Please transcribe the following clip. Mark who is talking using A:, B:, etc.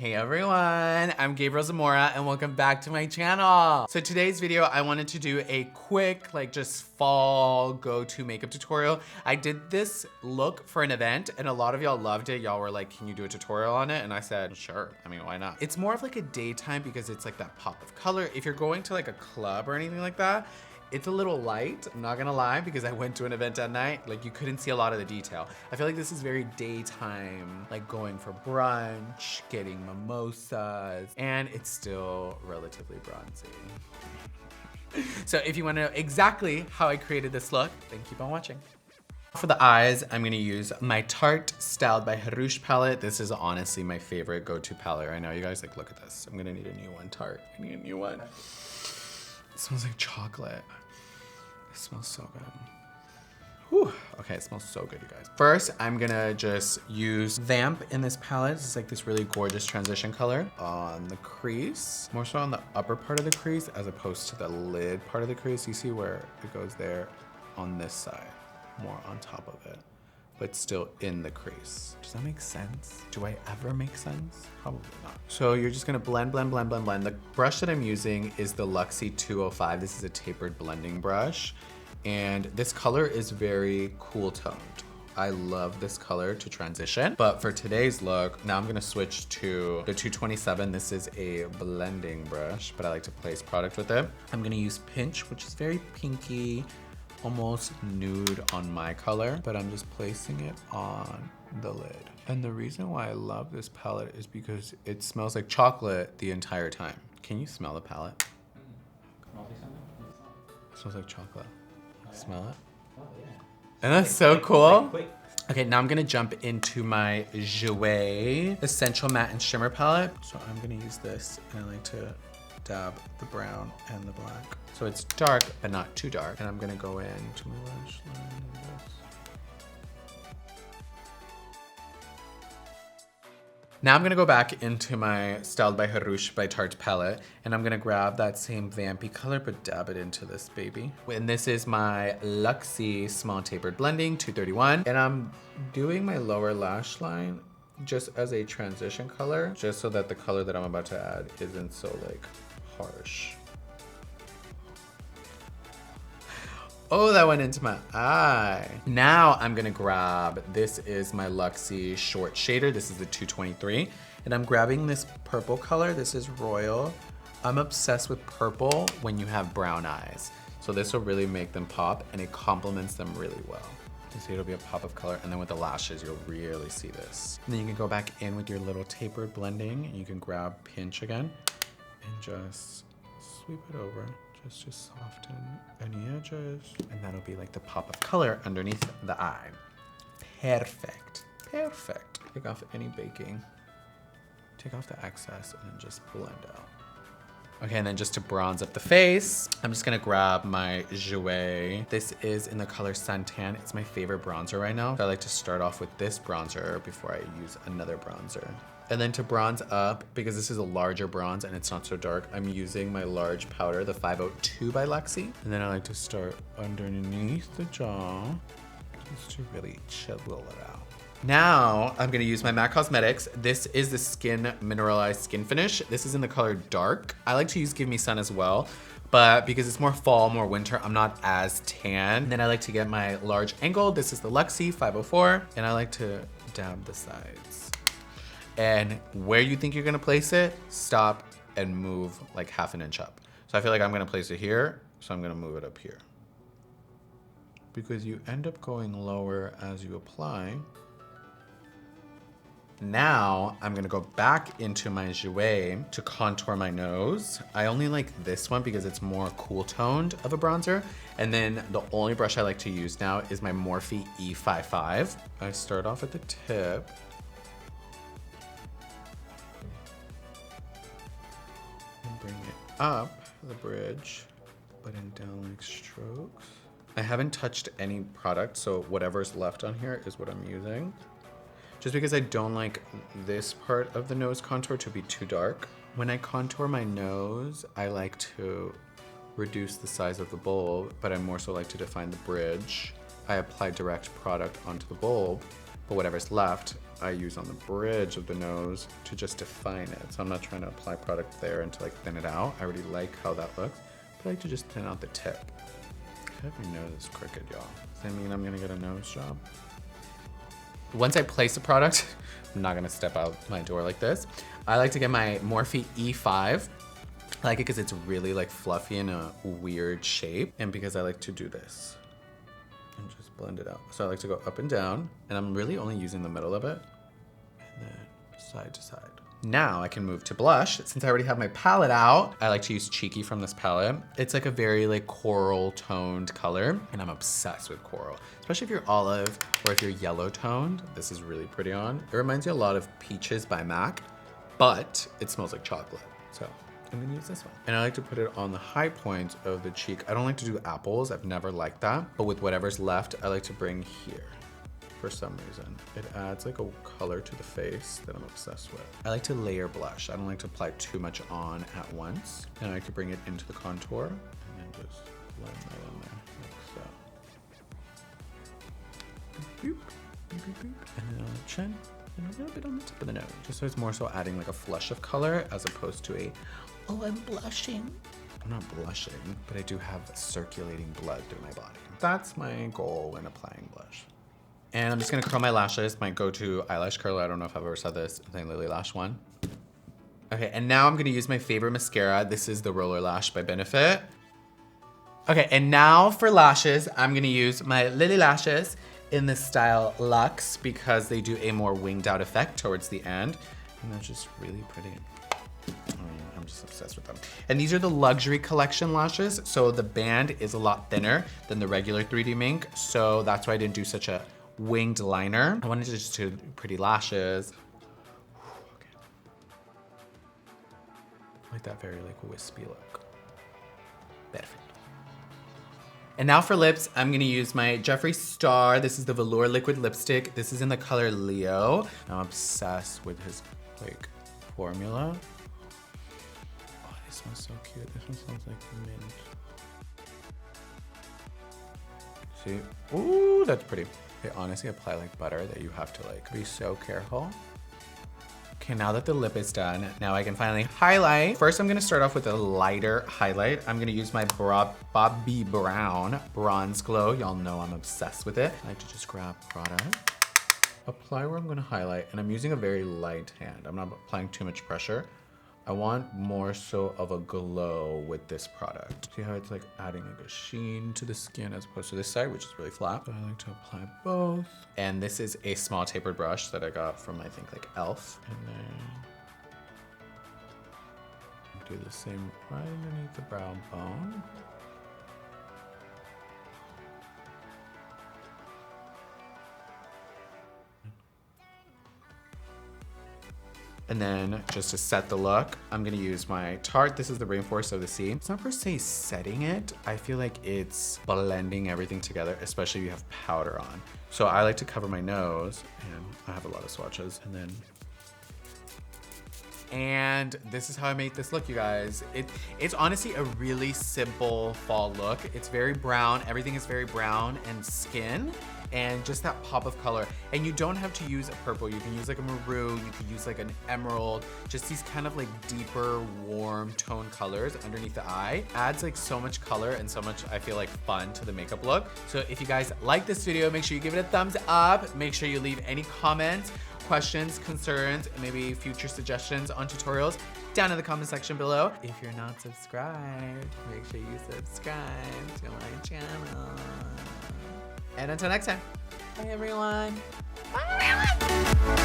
A: Hey everyone, I'm Gabriel Zamora and welcome back to my channel. So today's video, I wanted to do a quick, just fall go-to makeup tutorial. I did this look for an event and a lot of y'all loved it. Y'all were like, can you do a tutorial on it? And I said, sure, I mean, why not? It's more of like a daytime because it's like that pop of color. If you're going to like a club or anything like that, it's a little light, I'm not gonna lie, because I went to an event at night, like you couldn't see a lot of the detail. I feel like this is very daytime, like going for brunch, getting mimosas, and it's still relatively bronzy. So if you wanna know exactly how I created this look, then keep on watching. For the eyes, I'm gonna use my Tarte Styled by Heyyyy palette. This is honestly my favorite go-to palette right now. You guys, like, look at this. I'm gonna need a new one, Tarte. I need a new one. It smells like chocolate. It smells so good. Whew. Okay, it smells so good, you guys. First, I'm gonna just use Vamp in this palette. It's like this really gorgeous transition color on the crease. More so on the upper part of the crease as opposed to the lid part of the crease. You see where it goes there on this side, more on top of it, but still in the crease. Does that make sense? Do I ever make sense? Probably not. So you're just gonna blend, blend, blend, blend, blend. The brush that I'm using is the Luxie 205. This is a tapered blending brush. And this color is very cool toned. I love this color to transition. But for today's look, now I'm gonna switch to the 227. This is a blending brush, but I like to place product with it. I'm gonna use Pinch, which is very pinky, almost nude on my color, but I'm just placing it on the lid. And the reason why I love this palette is because it smells like chocolate the entire time. Can you smell the palette? It smells like chocolate. Smell it?
B: Oh, yeah.
A: And that's so cool. Okay, now I'm gonna jump into my Jouer Essential Matte and Shimmer palette. So I'm gonna use this, and I like to dab the brown and the black. So it's dark, but not too dark. And I'm gonna go into my lash line like this. Now I'm gonna go back into my Styled by Heyyyy by Tarte palette, and I'm gonna grab that same vampy color, but dab it into this baby. And this is my Luxie Small Tapered Blending 231. And I'm doing my lower lash line just as a transition color, just so that the color that I'm about to add isn't so like harsh. Oh, that went into my eye. Now I'm gonna grab, this is my Luxie Short Shader. This is the 223. And I'm grabbing this purple color. This is Royal. I'm obsessed with purple when you have brown eyes. So this will really make them pop and it complements them really well. You see it'll be a pop of color, and then with the lashes, you'll really see this. And then you can go back in with your little tapered blending, and you can grab Pinch again and just sweep it over. Just to soften any edges. And that'll be like the pop of color underneath the eye. Perfect, perfect. Take off any baking. Take off the excess and then just blend out. Okay, and then just to bronze up the face, I'm just gonna grab my Jouer. This is in the color Suntan. It's my favorite bronzer right now. So I like to start off with this bronzer before I use another bronzer. And then to bronze up, because this is a larger bronze and it's not so dark, I'm using my large powder, the 502 by Luxie. And then I like to start underneath the jaw, just to really chisel it out. Now, I'm gonna use my MAC Cosmetics. This is the Skin Mineralized Skin Finish. This is in the color Dark. I like to use Give Me Sun as well, but because it's more fall, more winter, I'm not as tan. And then I like to get my large angle. This is the Luxie 504, and I like to dab the sides. And where you think you're gonna place it, stop and move like half an inch up. So I feel like I'm gonna place it here, so I'm gonna move it up here. Because you end up going lower as you apply. Now, I'm gonna go back into my Jouer to contour my nose. I only like this one because it's more cool toned of a bronzer. And then the only brush I like to use now is my Morphe E55. I start off at the tip. And bring it up the bridge, but in down-like strokes. I haven't touched any product, so whatever's left on here is what I'm using. Just because I don't like this part of the nose contour to be too dark. When I contour my nose, I like to reduce the size of the bulb, but I more so like to define the bridge. I apply direct product onto the bulb, but whatever's left, I use on the bridge of the nose to just define it. So I'm not trying to apply product there and to like thin it out. I already like how that looks, but I like to just thin out the tip. I hope your nose is crooked, y'all. Does that mean I'm gonna get a nose job? Once I place the product, I'm not gonna step out my door like this. I like to get my Morphe E5. I like it because it's really like fluffy in a weird shape, and because I like to do this and just blend it out. So I like to go up and down, and I'm really only using the middle of it, and then side to side. Now I can move to blush. Since I already have my palette out, I like to use Cheeky from this palette. It's like a very like coral toned color, and I'm obsessed with coral. Especially if you're olive or if you're yellow toned. This is really pretty on. It reminds me a lot of Peaches by MAC, but it smells like chocolate. So I'm gonna use this one. And I like to put it on the high point of the cheek. I don't like to do apples. I've never liked that. But with whatever's left, I like to bring here. For some reason. It adds like a color to the face that I'm obsessed with. I like to layer blush. I don't like to apply too much on at once. And I like to bring it into the contour and then just blend that in there like so. Boop, boop, boop, boop. And then on the chin and a little bit on the tip of the nose. Just so it's more so adding like a flush of color as opposed to a, oh, I'm blushing. I'm not blushing, but I do have circulating blood through my body. That's my goal when applying blush. And I'm just gonna curl my lashes, my go-to eyelash curler. I don't know if I've ever said this, I think Lily Lash one. Okay, and now I'm gonna use my favorite mascara. This is the Roller Lash by Benefit. Okay, and now for lashes, I'm gonna use my Lily Lashes in the style Luxe because they do a more winged out effect towards the end. And they're just really pretty. I'm just obsessed with them. And these are the luxury collection lashes. So the band is a lot thinner than the regular 3D Mink. So that's why I didn't do such a winged liner. I wanted to just do pretty lashes. Okay. Like that very like wispy look. Perfect. And now for lips, I'm gonna use my Jeffree Star. This is the Velour Liquid Lipstick. This is in the color Leo. I'm obsessed with his like formula. Oh, this smells so cute. This one smells like mint. See? Ooh, that's pretty. They honestly apply like butter that you have to like be so careful. Okay, now that the lip is done, now I can finally highlight. First, I'm gonna start off with a lighter highlight. I'm gonna use my Bobbi Brown Bronze Glow. Y'all know I'm obsessed with it. I like to just grab product, apply where I'm gonna highlight, and I'm using a very light hand. I'm not applying too much pressure. I want more so of a glow with this product. See how it's like adding like a sheen to the skin as opposed to this side, which is really flat. So I like to apply both. And this is a small tapered brush that I got from, I think, like e.l.f. And then do the same right underneath the brow bone. And then just to set the look, I'm gonna use my Tarte. This is the Rainforest of the Sea. It's not per se setting it. I feel like it's blending everything together, especially if you have powder on. So I like to cover my nose, and I have a lot of swatches, and this is how I made this look, you guys. It's honestly a really simple fall look. It's very brown. Everything is very brown and skin. And just that pop of color. And you don't have to use a purple. You can use like a maroon, you could use like an emerald, just these kind of like deeper, warm tone colors underneath the eye. Adds like so much color and so much, I feel like, fun to the makeup look. So if you guys like this video, make sure you give it a thumbs up. Make sure you leave any comments, questions, concerns, and maybe future suggestions on tutorials down in the comment section below. If you're not subscribed, make sure you subscribe to my channel. And until next time, bye everyone. Bye everyone.